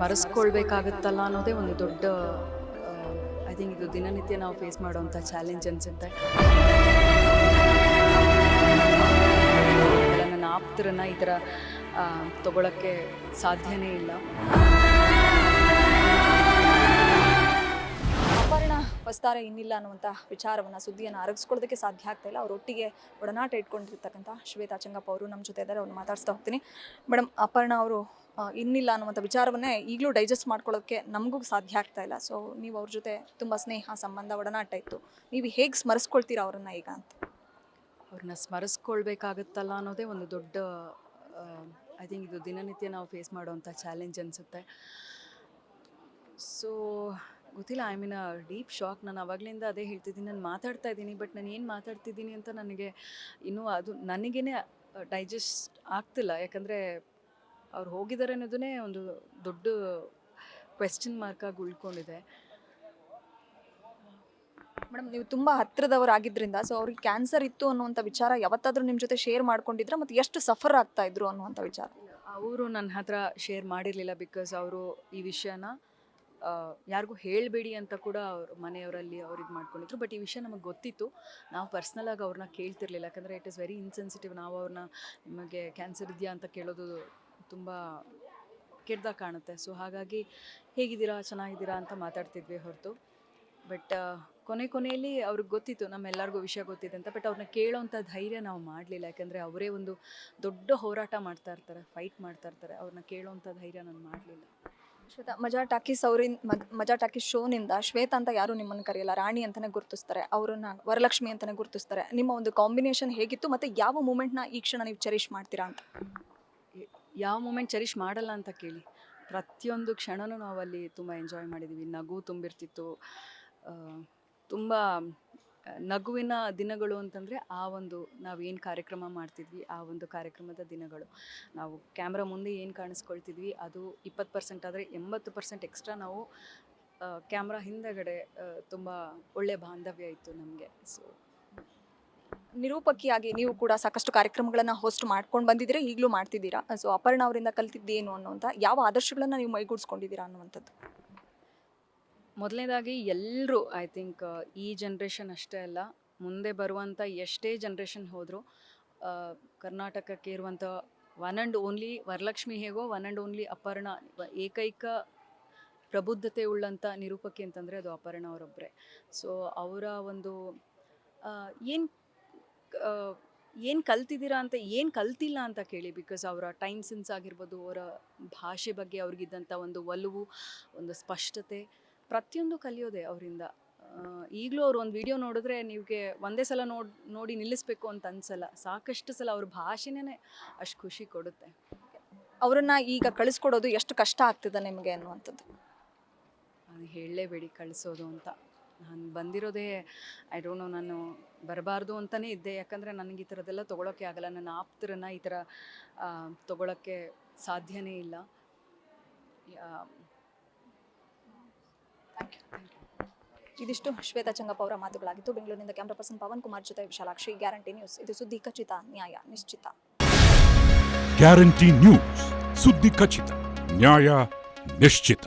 ಸ್ಮರಿಸ್ಕೊಳ್ಬೇಕಾಗುತ್ತಲ್ಲ ಅನ್ನೋದೇ ಒಂದು ದೊಡ್ಡ ಐ ಥಿಂಕ್ ಇದು ದಿನನಿತ್ಯ ನಾವು ಫೇಸ್ ಮಾಡುವಂಥ ಚಾಲೆಂಜ್ ಅನಿಸುತ್ತೆ. ನನ್ನ ಆಪ್ತರನ್ನು ಈ ಥರ ತಗೊಳ್ಳೋಕ್ಕೆ ಸಾಧ್ಯನೇ ಇಲ್ಲ. ಅಪರ್ಣ ವಸ್ತಾರೆ ಇನ್ನಿಲ್ಲ ಅನ್ನುವಂಥ ವಿಚಾರವನ್ನು ಸುದ್ದಿಯನ್ನು ಅರಗಿಸ್ಕೊಳ್ಳೋದಕ್ಕೆ ಸಾಧ್ಯ ಆಗ್ತಾ ಇಲ್ಲ. ಅವರೊಟ್ಟಿಗೆ ಒಡನಾಟ ಇಟ್ಕೊಂಡಿರ್ತಕ್ಕಂಥ ಶ್ವೇತಾ ಚೆಂಗಪ್ಪ ಅವರು ನಮ್ಮ ಜೊತೆ ಇದ್ದಾರೆ. ಅವ್ರನ್ನ ಮಾತಾಡಿಸ್ತಾ ಹೋಗ್ತೀನಿ. ಮೇಡಮ್, ಅಪರ್ಣ ಅವರು ಇನ್ನಿಲ್ಲ ಅನ್ನುವಂಥ ವಿಚಾರವನ್ನೇ ಈಗಲೂ ಡೈಜೆಸ್ಟ್ ಮಾಡ್ಕೊಳ್ಳೋಕ್ಕೆ ನಮಗೂ ಸಾಧ್ಯ ಆಗ್ತಾ ಇಲ್ಲ. ಸೊ ನೀವು ಅವ್ರ ಜೊತೆ ತುಂಬ ಸ್ನೇಹ ಸಂಬಂಧ ಒಡನಾಟ ಇತ್ತು. ನೀವು ಹೇಗೆ ಸ್ಮರಿಸ್ಕೊಳ್ತೀರಾ ಅವ್ರನ್ನ ಈಗ ಅಂತ? ಅವ್ರನ್ನ ಸ್ಮರಿಸ್ಕೊಳ್ಬೇಕಾಗುತ್ತಲ್ಲ ಅನ್ನೋದೇ ಒಂದು ದೊಡ್ಡ ಐ ಥಿಂಕ್ ಇದು ದಿನನಿತ್ಯ ನಾವು ಫೇಸ್ ಮಾಡುವಂಥ ಚಾಲೆಂಜ್ ಅನಿಸುತ್ತೆ. ಸೊ ಗೊತ್ತಿಲ್ಲ, ಐ ಮೀನ್ ಡೀಪ್ ಶಾಕ್. ನಾನು ಆವಾಗಲಿಂದ ಅದೇ ಹೇಳ್ತಿದ್ದೀನಿ, ನಾನು ಮಾತಾಡ್ತಾ ಇದ್ದೀನಿ, ಬಟ್ ನಾನು ಏನು ಮಾತಾಡ್ತಿದ್ದೀನಿ ಅಂತ ನನಗೆ ಇನ್ನೂ ಅದು ನನಗೇ ಡೈಜೆಸ್ಟ್ ಆಗ್ತಿಲ್ಲ. ಯಾಕಂದರೆ ಅವ್ರು ಹೋಗಿದ್ದಾರೆ ಅನ್ನೋದನ್ನೇ ಒಂದು ದೊಡ್ಡ ಕ್ವೆಶ್ಚನ್ ಮಾರ್ಕಾಗಿ ಉಳ್ಕೊಂಡಿದೆ. ಮೇಡಮ್, ನೀವು ತುಂಬ ಹತ್ತಿರದವರಾಗಿದ್ದರಿಂದ ಸೊ ಅವ್ರಿಗೆ ಕ್ಯಾನ್ಸರ್ ಇತ್ತು ಅನ್ನುವಂಥ ವಿಚಾರ ಯಾವತ್ತಾದರೂ ನಿಮ್ಮ ಜೊತೆ ಶೇರ್ ಮಾಡ್ಕೊಂಡಿದ್ರೆ ಮತ್ತು ಎಷ್ಟು ಸಫರ್ ಆಗ್ತಾ ಇದ್ರು ಅನ್ನುವಂಥ ವಿಚಾರ? ಅವರು ನನ್ನ ಹತ್ರ ಶೇರ್ ಮಾಡಿರಲಿಲ್ಲ. ಬಿಕಾಸ್ ಅವರು ಈ ವಿಷಯನ ಯಾರಿಗೂ ಹೇಳಬೇಡಿ ಅಂತ ಕೂಡ ಅವ್ರ ಮನೆಯವರಲ್ಲಿ ಅವ್ರಿಗೆ ಮಾಡ್ಕೊಂಡಿದ್ರು. ಬಟ್ ಈ ವಿಷಯ ನಮಗೆ ಗೊತ್ತಿತ್ತು. ನಾವು ಪರ್ಸ್ನಲಾಗಿ ಅವ್ರನ್ನ ಕೇಳ್ತಿರ್ಲಿಲ್ಲ. ಯಾಕಂದರೆ ಇಟ್ ಈಸ್ ವೆರಿ ಇನ್ಸೆನ್ಸಿಟಿವ್. ನಾವು ಅವ್ರನ್ನ ನಿಮಗೆ ಕ್ಯಾನ್ಸರ್ ಇದೆಯಾ ಅಂತ ಕೇಳೋದು ತುಂಬ ಕೆಟ್ಟದಾಗಿ ಕಾಣುತ್ತೆ. ಸೊ ಹಾಗಾಗಿ ಹೇಗಿದ್ದೀರಾ, ಚೆನ್ನಾಗಿದ್ದೀರಾ ಅಂತ ಮಾತಾಡ್ತಿದ್ವಿ ಹೊರತು. ಬಟ್ ಕೊನೆಯಲ್ಲಿ ಅವ್ರಿಗೆ ಗೊತ್ತಿತ್ತು, ನಮ್ಮೆಲ್ಲರಿಗೂ ವಿಷಯ ಗೊತ್ತಿದೆ ಅಂತ. ಬಟ್ ಅವ್ರನ್ನ ಕೇಳೋವಂಥ ಧೈರ್ಯ ನಾವು ಮಾಡಲಿಲ್ಲ. ಯಾಕಂದರೆ ಅವರೇ ಒಂದು ದೊಡ್ಡ ಹೋರಾಟ ಮಾಡ್ತಾ ಇರ್ತಾರೆ, ಫೈಟ್ ಮಾಡ್ತಾ ಇರ್ತಾರೆ. ಅವ್ರನ್ನ ಕೇಳೋವಂಥ ಧೈರ್ಯ ನಾನು ಮಾಡಲಿಲ್ಲ. ಶ್ವೇತಾ, ಮಜಾ ಟಾಕೀಸ್ ಶೋನಿಂದ ಶ್ವೇತಾ ಅಂತ ಯಾರು ನಿಮ್ಮನ್ನು ಕರೆಯಲ್ಲ, ರಾಣಿ ಅಂತಲೇ ಗುರುತಿಸ್ತಾರೆ, ಅವ್ರನ್ನ ವರಲಕ್ಷ್ಮಿ ಅಂತಲೇ ಗುರುತಿಸ್ತಾರೆ. ನಿಮ್ಮ ಒಂದು ಕಾಂಬಿನೇಷನ್ ಹೇಗಿತ್ತು ಮತ್ತು ಯಾವ ಮೂಮೆಂಟ್ನ ಈ ಕ್ಷಣ ನೀವು ಚೆರಿಷ್ ಮಾಡ್ತೀರಾ ಅಂತ? ಯಾವ ಮೂಮೆಂಟ್ ಚೆರಿಷ್ ಮಾಡಲ್ಲ ಅಂತ ಕೇಳಿ, ಪ್ರತಿಯೊಂದು ಕ್ಷಣನೂ ನಾವು ಅಲ್ಲಿ ತುಂಬ ಎಂಜಾಯ್ ಮಾಡಿದ್ದೀವಿ. ನಗು ತುಂಬಿರ್ತಿತ್ತು. ತುಂಬ ನಗುವಿನ ದಿನಗಳು ಅಂತಂದರೆ ಆ ಒಂದು ನಾವೇನು ಕಾರ್ಯಕ್ರಮ ಮಾಡ್ತಿದ್ವಿ, ಆ ಒಂದು ಕಾರ್ಯಕ್ರಮದ ದಿನಗಳು. ನಾವು ಕ್ಯಾಮ್ರಾ ಮುಂದೆ ಏನು ಕಾಣಿಸ್ಕೊಳ್ತಿದ್ವಿ ಅದು 20% ಆದರೆ 80% ಎಕ್ಸ್ಟ್ರಾ ನಾವು ಕ್ಯಾಮ್ರಾ ಹಿಂದೆಗಡೆ ತುಂಬ ಒಳ್ಳೆಯ ಬಾಂಧವ್ಯ ಇತ್ತು ನಮಗೆ. ಸೊ ನಿರೂಪಕಿಯಾಗಿ ನೀವು ಕೂಡ ಸಾಕಷ್ಟು ಕಾರ್ಯಕ್ರಮಗಳನ್ನು ಹೋಸ್ಟ್ ಮಾಡ್ಕೊಂಡು ಬಂದಿದ್ದೀರಾ, ಈಗಲೂ ಮಾಡ್ತಿದ್ದೀರಾ. ಸೊ ಅಪರ್ಣ ಅವರಿಂದ ಕಲ್ತಿದ್ದೇನು ಅನ್ನುವಂಥ ಯಾವ ಆದರ್ಶಗಳನ್ನು ನೀವು ಮೈಗೂಡಿಸ್ಕೊಂಡಿದ್ದೀರಾ ಅನ್ನುವಂಥದ್ದು? ಮೊದಲನೇದಾಗಿ ಎಲ್ಲರೂ ಐ ಥಿಂಕ್ ಈ ಜನ್ರೇಷನ್ ಅಷ್ಟೇ ಅಲ್ಲ, ಮುಂದೆ ಬರುವಂಥ ಎಷ್ಟೇ ಜನ್ರೇಷನ್ ಹೋದರೂ ಕರ್ನಾಟಕಕ್ಕೆ ಇರುವಂಥ ಒನ್ ಆ್ಯಂಡ್ ಓನ್ಲಿ ವರಲಕ್ಷ್ಮಿ ಹೇಗೋ ಒನ್ ಆ್ಯಂಡ್ ಓನ್ಲಿ ಅಪರ್ಣ ಏಕೈಕ ಪ್ರಬುದ್ಧತೆ ಉಳ್ಳಂಥ ನಿರೂಪಕಿ ಅಂತಂದರೆ ಅದು ಅಪರ್ಣ ಅವರೊಬ್ಬರೇ. ಸೊ ಅವರ ಒಂದು ಏನು ಕಲ್ತಿದ್ದೀರಾ ಅಂತ, ಏನು ಕಲ್ತಿಲ್ಲ ಅಂತ ಕೇಳಿ. ಬಿಕಾಸ್ ಅವರ ಟೈಮ್ ಸೆನ್ಸ್ ಆಗಿರ್ಬೋದು, ಅವರ ಭಾಷೆ ಬಗ್ಗೆ ಅವ್ರಿಗಿದ್ದಂಥ ಒಂದು ಒಲವು, ಒಂದು ಸ್ಪಷ್ಟತೆ, ಪ್ರತಿಯೊಂದು ಕಲಿಯೋದೆ ಅವರಿಂದ. ಈಗಲೂ ಅವ್ರು ಒಂದು ವಿಡಿಯೋ ನೋಡಿದ್ರೆ ನಿಮಗೆ ಒಂದೇ ಸಲ ನೋಡಿ ನಿಲ್ಲಿಸ್ಬೇಕು ಅಂತ ಅನಿಸಲ್ಲ. ಸಾಕಷ್ಟು ಸಲ ಅವ್ರ ಭಾಷೆನೇ ಅಷ್ಟು ಖುಷಿ ಕೊಡುತ್ತೆ. ಅವರನ್ನು ಈಗ ಕಳಿಸ್ಕೊಡೋದು ಎಷ್ಟು ಕಷ್ಟ ಆಗ್ತದೆ ನಿಮಗೆ ಅನ್ನುವಂಥದ್ದು? ಅದು ಹೇಳಲೇಬೇಡಿ ಕಳಿಸೋದು ಅಂತ. ನಾನು ಬಂದಿರೋದೇ ಐ ಡೋಂಟ್ ನೋ, ನಾನು ಬರಬಾರ್ದು ಅಂತಲೇ ಇದ್ದೆ. ಯಾಕಂದರೆ ನನಗೆ ಈ ಥರದ್ದೆಲ್ಲ ತೊಗೊಳೋಕ್ಕೆ ಆಗಲ್ಲ. ನನ್ನ ಆಪ್ತರನ್ನು ಈ ಥರ ತೊಗೊಳೋಕ್ಕೆ ಸಾಧ್ಯನೇ ಇಲ್ಲ. ಇದಿಷ್ಟು ಶ್ವೇತಾ ಚೆಂಗಪ್ಪ ಅವರ ಮಾತುಗಳಾಗಿತ್ತು. ಬೆಂಗಳೂರಿನಿಂದ ಕ್ಯಾಮ್ರಾ ಪರ್ಸನ್ ಪವನ್ ಕುಮಾರ್ ಜೊತೆ ವಿಶಾಲಾಕ್ಷಿ, ಗ್ಯಾರಂಟಿ ನ್ಯೂಸ್. ಇದು ಸುದ್ದಿ ಖಚಿತ, ನ್ಯಾಯ ನಿಶ್ಚಿತ. ಗ್ಯಾರಂಟಿ ನ್ಯೂಸ್, ಸುದ್ದಿ ಖಚಿತ, ನ್ಯಾಯ ನಿಶ್ಚಿತ.